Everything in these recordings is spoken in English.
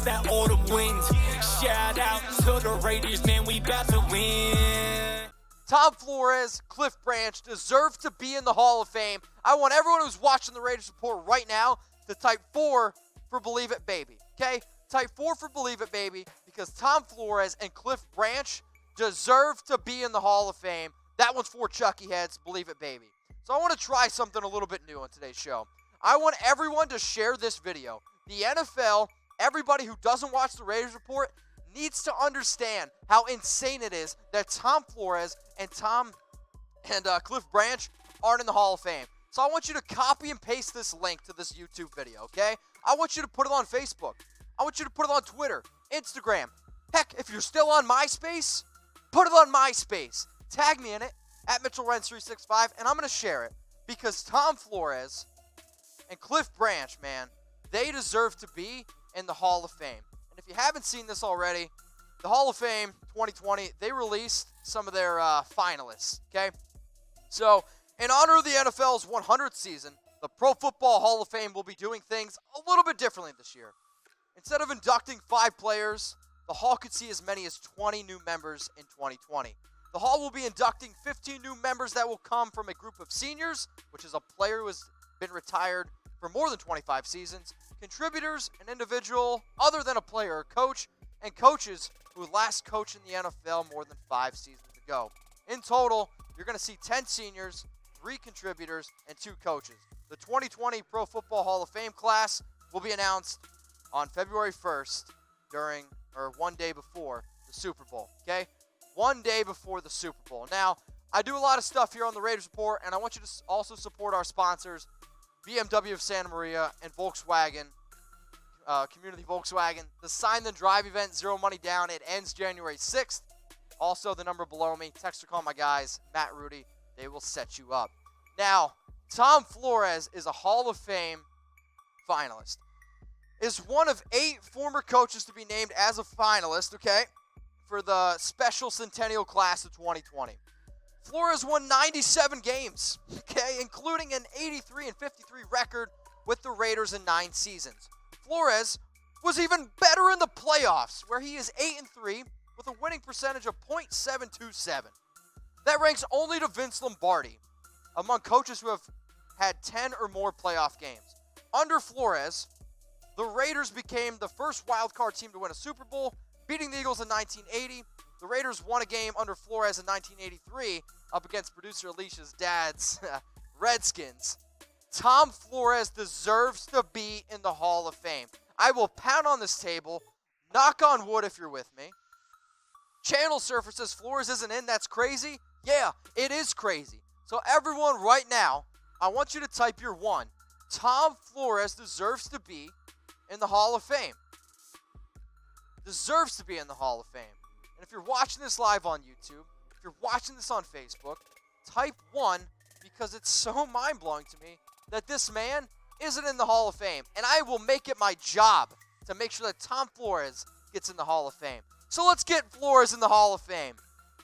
that autumn wind. Shout out to the Raiders, man, we about to win. Tom Flores, Cliff Branch deserve to be in the Hall of Fame. I want everyone who's watching the Raiders Report right now to type 4 for Believe It Baby, okay? Type 4 for Believe It Baby because Tom Flores and Cliff Branch deserve to be in the Hall of Fame. That one's for Chucky heads, Believe It Baby. So I want to try something a little bit new on today's show. I want everyone to share this video. The NFL, everybody who doesn't watch the Raiders Report, needs to understand how insane it is that Tom Flores and Cliff Branch aren't in the Hall of Fame. So I want you to copy and paste this link to this YouTube video, okay? I want you to put it on Facebook. I want you to put it on Twitter, Instagram. Heck, if you're still on MySpace, put it on MySpace. Tag me in it, at Mitchell Renz 365, and I'm going to share it because Tom Flores and Cliff Branch, man, they deserve to be in the Hall of Fame. And if you haven't seen this already, the Hall of Fame 2020, they released some of their finalists, okay? So, in honor of the NFL's 100th season, the Pro Football Hall of Fame will be doing things a little bit differently this year. Instead of inducting 5 players, the Hall could see as many as 20 new members in 2020. The Hall will be inducting 15 new members that will come from a group of seniors, which is a player who has been retired for more than 25 seasons, contributors, an individual other than a player or coach, and coaches who last coached in the NFL more than 5 seasons ago. In total, you're going to see 10 seniors, 3 contributors, and 2 coaches. The 2020 Pro Football Hall of Fame class will be announced on February 1st one day before the Super Bowl, okay? One day before the Super Bowl. Now, I do a lot of stuff here on the Raiders Report, and I want you to also support our sponsors, BMW of Santa Maria and Volkswagen, Community Volkswagen. The Sign Then Drive event, 0 money down. It ends January 6th. Also, the number below me, text or call my guys, Matt, Rudy. They will set you up. Now, Tom Flores is a Hall of Fame finalist. Is one of 8 former coaches to be named as a finalist, okay, for the special Centennial class of 2020. Flores won 97 games, okay, including an 83-53 record with the Raiders in 9 seasons. Flores was even better in the playoffs, where he is 8-3 with a winning percentage of .727. That ranks only to Vince Lombardi among coaches who have had 10 or more playoff games. Under Flores, the Raiders became the first wildcard team to win a Super Bowl, beating the Eagles in 1980. The Raiders won a game under Flores in 1983 up against producer Alicia's dad's Redskins. Tom Flores deserves to be in the Hall of Fame. I will pound on this table, knock on wood if you're with me. Channel Surfer says Flores isn't in. That's crazy. Yeah, it is crazy. So everyone right now, I want you to type your 1. Tom Flores deserves to be in the Hall of Fame. Deserves to be in the Hall of Fame. And if you're watching this live on YouTube, if you're watching this on Facebook, type 1 because it's so mind-blowing to me that this man isn't in the Hall of Fame. And I will make it my job to make sure that Tom Flores gets in the Hall of Fame. So let's get Flores in the Hall of Fame.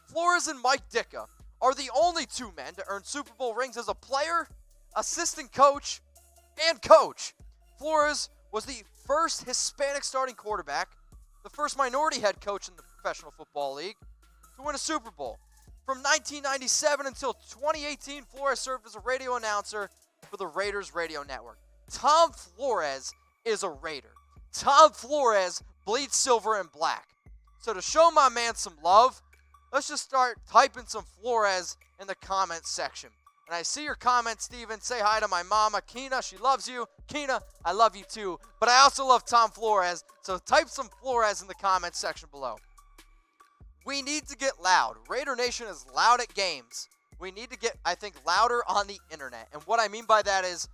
Flores and Mike Ditka are the only 2 men to earn Super Bowl rings as a player, assistant coach, and coach. Flores was the first Hispanic starting quarterback, the first minority head coach in the Professional Football League to win a Super Bowl. From 1997 until 2018, Flores served as a radio announcer for the Raiders radio network. Tom Flores is a Raider. Tom Flores bleeds silver and black. So to show my man some love, let's just start typing some Flores in the comments section. And I see your comment, Steven. Say hi to my mama, Keena. She loves you. Keena, I love you too. But I also love Tom Flores. So type some Flores in the comment section below. We need to get loud. Raider Nation is loud at games. We need to get, I think, louder on the internet. And what I mean by that is,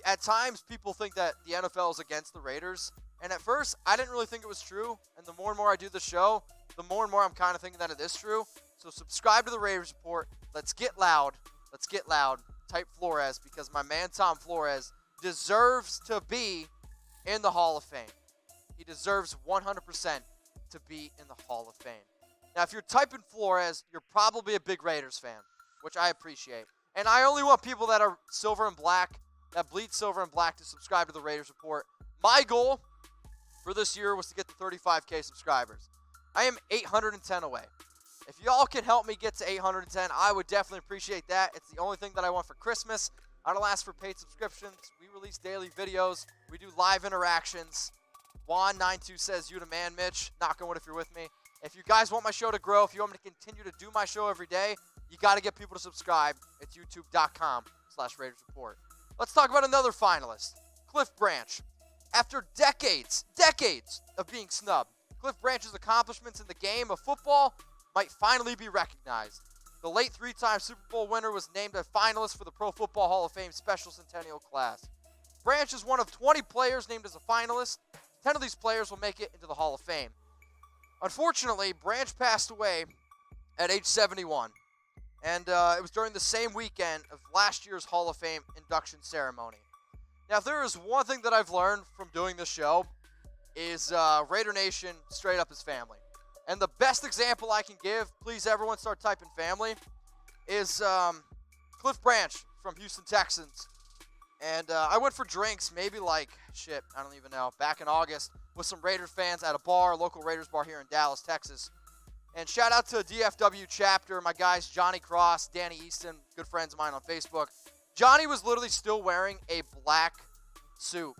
at times, people think that the NFL is against the Raiders. And at first, I didn't really think it was true. And the more and more I do the show, the more and more I'm kind of thinking that it is true. So subscribe to the Raiders Report. Let's get loud. Let's get loud. Type Flores because my man Tom Flores deserves to be in the Hall of Fame. He deserves 100% to be in the Hall of Fame. Now, if you're typing Flores, you're probably a big Raiders fan, which I appreciate. And I only want people that are silver and black, that bleed silver and black, to subscribe to the Raiders Report. My goal for this year was to get to 35K subscribers. I am 810 away. If y'all can help me get to 810, I would definitely appreciate that. It's the only thing that I want for Christmas. I don't ask for paid subscriptions. We release daily videos. We do live interactions. Juan92 says, you the man, Mitch. Knock on wood if you're with me. If you guys want my show to grow, if you want me to continue to do my show every day, you got to get people to subscribe. It's youtube.com/Raiders Report. Let's talk about another finalist, Cliff Branch. After decades of being snubbed, Cliff Branch's accomplishments in the game of football might finally be recognized. The late three-time Super Bowl winner was named a finalist for the Pro Football Hall of Fame Special Centennial class. Branch is one of 20 players named as a finalist. 10 of these players will make it into the Hall of Fame. Unfortunately, Branch passed away at age 71, and it was during the same weekend of last year's Hall of Fame induction ceremony. Now, if there is one thing that I've learned from doing this show, is Raider Nation straight up is family. And the best example I can give, please everyone start typing family, is Cliff Branch from Houston Texans. And I went for drinks maybe I don't even know, back in August with some Raiders fans at a bar, a local Raiders bar here in Dallas, Texas. And shout out to DFW chapter, my guys Johnny Cross, Danny Easton, good friends of mine on Facebook. Johnny was literally still wearing a black suit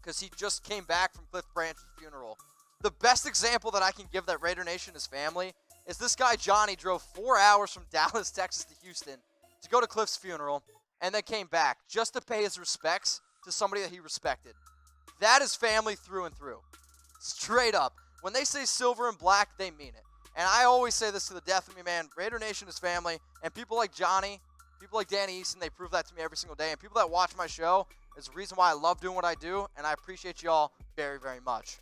because he just came back from Cliff Branch's funeral. The best example that I can give that Raider Nation is family is this guy Johnny drove 4 hours from Dallas, Texas to Houston to go to Cliff's funeral and then came back just to pay his respects to somebody that he respected. That is family through and through. Straight up. When they say silver and black, they mean it. And I always say this to the death of me, man. Raider Nation is family, and people like Johnny, people like Danny Easton, they prove that to me every single day. And people that watch my show is the reason why I love doing what I do, and I appreciate you all very, very much.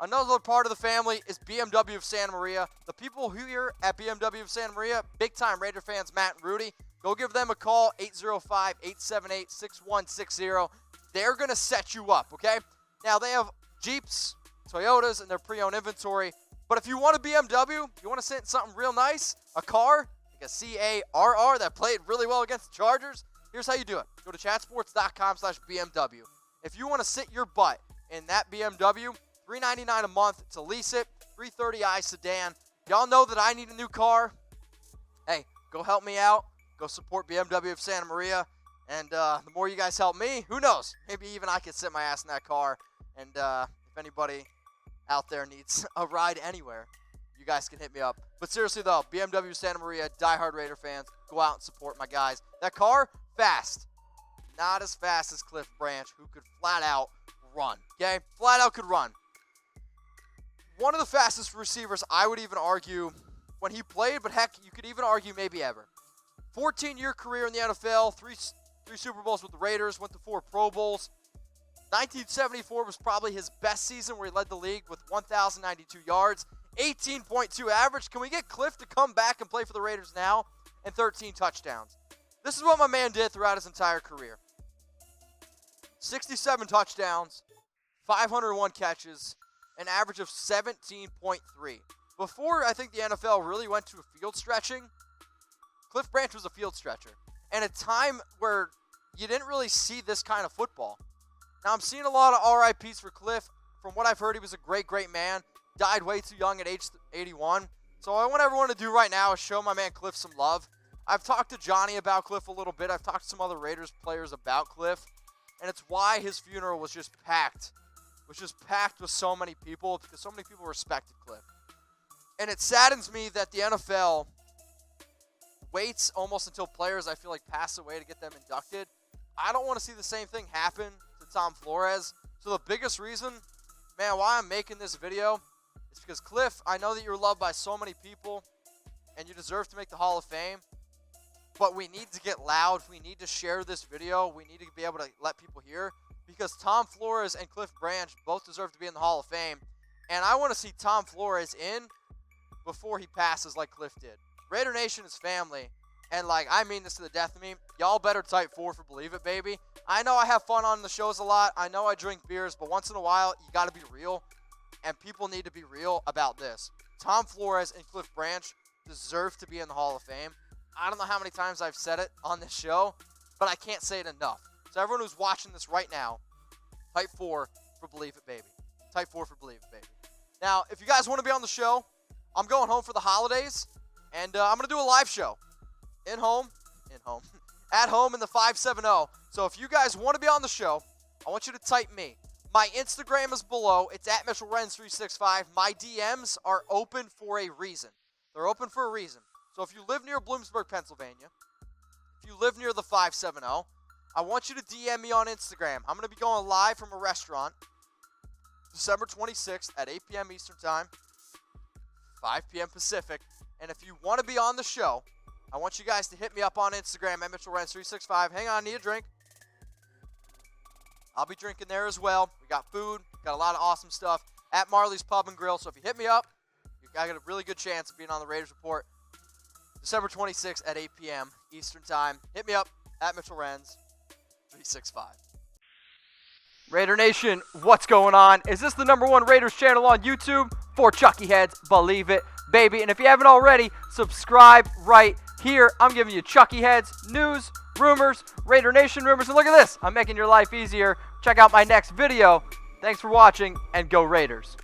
Another part of the family is BMW of Santa Maria. The people here at BMW of Santa Maria, big-time Raider fans, Matt and Rudy, go give them a call, 805-878-6160. They're going to set you up, okay? Now, they have Jeeps, Toyotas, and their pre-owned inventory. But if you want a BMW, you want to sit in something real nice, a car, like a CARR that played really well against the Chargers, here's how you do it. Go to chatsports.com/BMW. If you want to sit your butt in that BMW, $399 a month to lease it, 330i sedan. Y'all know that I need a new car. Hey, go help me out. Go support BMW of Santa Maria. And the more you guys help me, who knows? Maybe even I could sit my ass in that car. And if anybody out there needs a ride anywhere, you guys can hit me up. But seriously, though, BMW Santa Maria, diehard Raider fans, go out and support my guys. That car, fast. Not as fast as Cliff Branch, who could flat out run. Okay? Flat out could run. One of the fastest receivers, I would even argue, when he played, but heck, you could even argue maybe ever. 14-year career in the NFL, three Super Bowls with the Raiders, went to 4 Pro Bowls. 1974 was probably his best season where he led the league with 1,092 yards, 18.2 average. Can we get Cliff to come back and play for the Raiders now? And 13 touchdowns. This is what my man did throughout his entire career. 67 touchdowns, 501 catches, an average of 17.3. Before I think the NFL really went to a field stretching, Cliff Branch was a field stretcher. And a time where you didn't really see this kind of football. Now, I'm seeing a lot of RIPs for Cliff. From what I've heard, he was a great, great man. Died way too young at age 81. So what I want everyone to do right now is show my man Cliff some love. I've talked to Johnny about Cliff a little bit. I've talked to some other Raiders players about Cliff. And it's why his funeral was just packed. It was just packed with so many people because so many people respected Cliff. And it saddens me that the NFL waits almost until players, I feel like, pass away to get them inducted. I don't want to see the same thing happen to Tom Flores. So the biggest reason, man, why I'm making this video is because, Cliff, I know that you're loved by so many people and you deserve to make the Hall of Fame. But we need to get loud. We need to share this video. We need to be able to let people hear because Tom Flores and Cliff Branch both deserve to be in the Hall of Fame. And I want to see Tom Flores in before he passes like Cliff did. Raider Nation is family. And, I mean this to the death of me. Y'all better type 4 for Believe It, baby. I know I have fun on the shows a lot. I know I drink beers. But once in a while, you got to be real. And people need to be real about this. Tom Flores and Cliff Branch deserve to be in the Hall of Fame. I don't know how many times I've said it on this show, but I can't say it enough. So everyone who's watching this right now, type 4 for Believe It, baby. Type 4 for Believe It, baby. Now, if you guys want to be on the show, I'm going home for the holidays, and I'm going to do a live show. At home, in the 570. So if you guys want to be on the show, I want you to type me. My Instagram is below. It's at Mitchell Renz 365. My DMs are open for a reason. They're open for a reason. So if you live near Bloomsburg, Pennsylvania, if you live near the 570, I want you to DM me on Instagram. I'm going to be going live from a restaurant December 26th at 8 p.m. Eastern Time, 5 p.m. Pacific. And if you want to be on the show, I want you guys to hit me up on Instagram at Mitchell Renz 365. Hang on, need a drink. I'll be drinking there as well. We got food, got a lot of awesome stuff at Marley's Pub and Grill. So if you hit me up, you got a really good chance of being on the Raiders Report December 26th at 8 p.m. Eastern Time. Hit me up at Mitchell Renz 365. Raider Nation, what's going on? Is this the #1 Raiders channel on YouTube? For Chucky Heads, believe it, baby. And if you haven't already, subscribe right here. I'm giving you Chucky Heads, news, rumors, Raider Nation rumors. And look at this, I'm making your life easier. Check out my next video. Thanks for watching, and go Raiders.